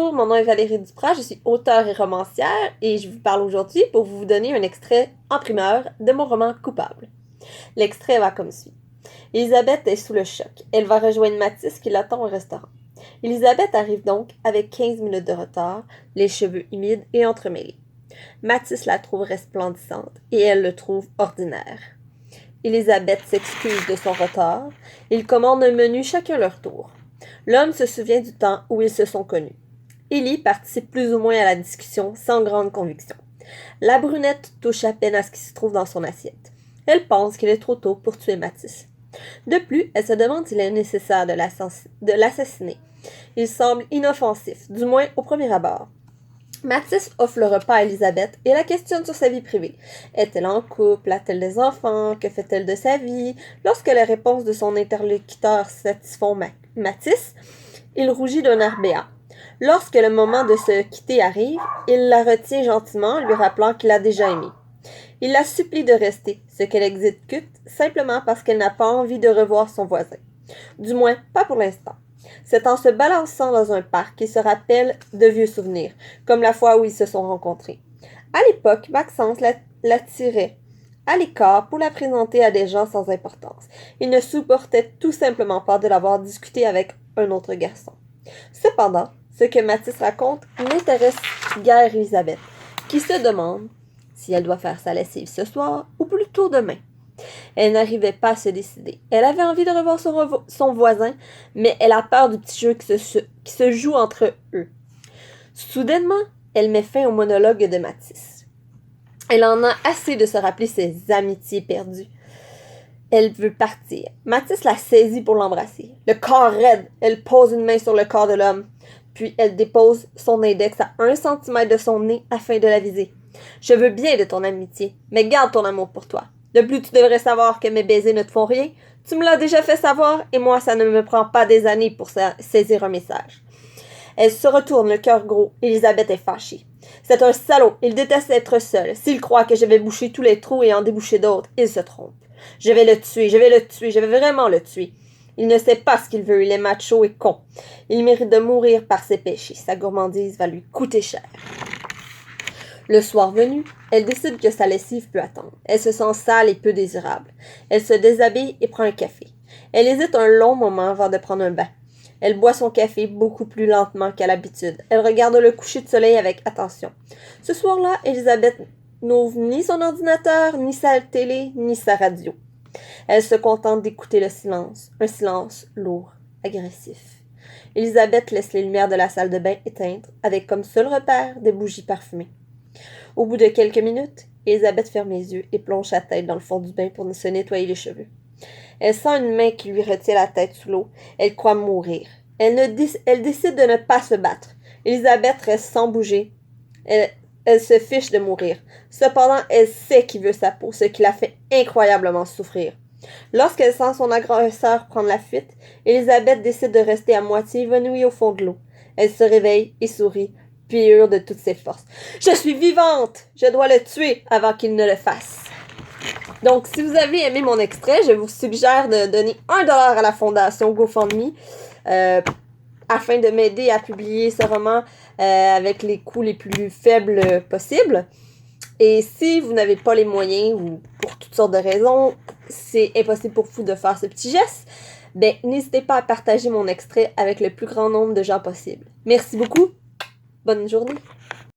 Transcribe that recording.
Bonjour, mon nom est Valérie Duprat, je suis auteure et romancière et je vous parle aujourd'hui pour vous donner un extrait en primeur de mon roman Coupable. L'extrait va comme suit. Elisabeth est sous le choc. Elle va rejoindre Mathis qui l'attend au restaurant. Elisabeth arrive donc avec 15 minutes de retard, les cheveux humides et entremêlés. Mathis la trouve resplendissante et elle le trouve ordinaire. Elisabeth s'excuse de son retard. Ils commandent un menu chacun leur tour. L'homme se souvient du temps où ils se sont connus. Ellie participe plus ou moins à la discussion sans grande conviction. La brunette touche à peine à ce qui se trouve dans son assiette. Elle pense qu'il est trop tôt pour tuer Mathis. De plus, elle se demande s'il est nécessaire de l'assassiner. Il semble inoffensif, du moins au premier abord. Mathis offre le repas à Elisabeth et la questionne sur sa vie privée. Est-elle en couple? A-t-elle des enfants? Que fait-elle de sa vie? Lorsque les réponses de son interlocuteur satisfont Mathis, il rougit d'un air béat. Lorsque le moment de se quitter arrive, il la retient gentiment, lui rappelant qu'il l'a déjà aimée. Il la supplie de rester, ce qu'elle exécute simplement parce qu'elle n'a pas envie de revoir son voisin. Du moins, pas pour l'instant. C'est en se balançant dans un parc qu'il se rappelle de vieux souvenirs, comme la fois où ils se sont rencontrés. À l'époque, Maxence l'attirait à l'écart pour la présenter à des gens sans importance. Il ne supportait tout simplement pas de l'avoir discuté avec un autre garçon. Cependant, ce que Mathis raconte n'intéresse guère Elisabeth, qui se demande si elle doit faire sa lessive ce soir ou plutôt demain. Elle n'arrivait pas à se décider. Elle avait envie de revoir son voisin, mais elle a peur du petit jeu qui se joue entre eux. Soudainement, elle met fin au monologue de Mathis. Elle en a assez de se rappeler ses amitiés perdues. Elle veut partir. Mathis la saisit pour l'embrasser. Le corps raide, elle pose une main sur le corps de l'homme. Puis elle dépose son index à 1 centimètre de son nez afin de la viser. Je veux bien de ton amitié, mais garde ton amour pour toi. De plus, tu devrais savoir que mes baisers ne te font rien. Tu me l'as déjà fait savoir, et moi, ça ne me prend pas des années pour saisir un message. Elle se retourne, le cœur gros. Elisabeth est fâchée. C'est un salaud. Il déteste être seul. S'il croit que je vais boucher tous les trous et en déboucher d'autres, il se trompe. Je vais le tuer, je vais vraiment le tuer. Il ne sait pas ce qu'il veut, il est macho et con. Il mérite de mourir par ses péchés. Sa gourmandise va lui coûter cher. Le soir venu, elle décide que sa lessive peut attendre. Elle se sent sale et peu désirable. Elle se déshabille et prend un café. Elle hésite un long moment avant de prendre un bain. Elle boit son café beaucoup plus lentement qu'à l'habitude. Elle regarde le coucher de soleil avec attention. Ce soir-là, Elisabeth n'ouvre ni son ordinateur, ni sa télé, ni sa radio. Elle se contente d'écouter le silence, un silence lourd, agressif. Elisabeth laisse les lumières de la salle de bain éteintes, avec comme seul repère des bougies parfumées. Au bout de quelques minutes, Elisabeth ferme les yeux et plonge sa tête dans le fond du bain pour se nettoyer les cheveux. Elle sent une main qui lui retient la tête sous l'eau. Elle croit mourir. Elle décide de ne pas se battre. Elisabeth reste sans bouger. Elle se fiche de mourir. Cependant, elle sait qu'il veut sa peau, ce qui la fait incroyablement souffrir. Lorsqu'elle sent son agresseur prendre la fuite, Elisabeth décide de rester à moitié évanouie au fond de l'eau. Elle se réveille et sourit, puis hurle de toutes ses forces. « Je suis vivante! Je dois le tuer avant qu'il ne le fasse! » Donc, si vous avez aimé mon extrait, je vous suggère de donner $1 à la fondation GoFundMe afin de m'aider à publier ce roman avec les coûts les plus faibles possibles. Et si vous n'avez pas les moyens ou pour toutes sortes de raisons, c'est impossible pour vous de faire ce petit geste, ben n'hésitez pas à partager mon extrait avec le plus grand nombre de gens possible. Merci beaucoup. Bonne journée.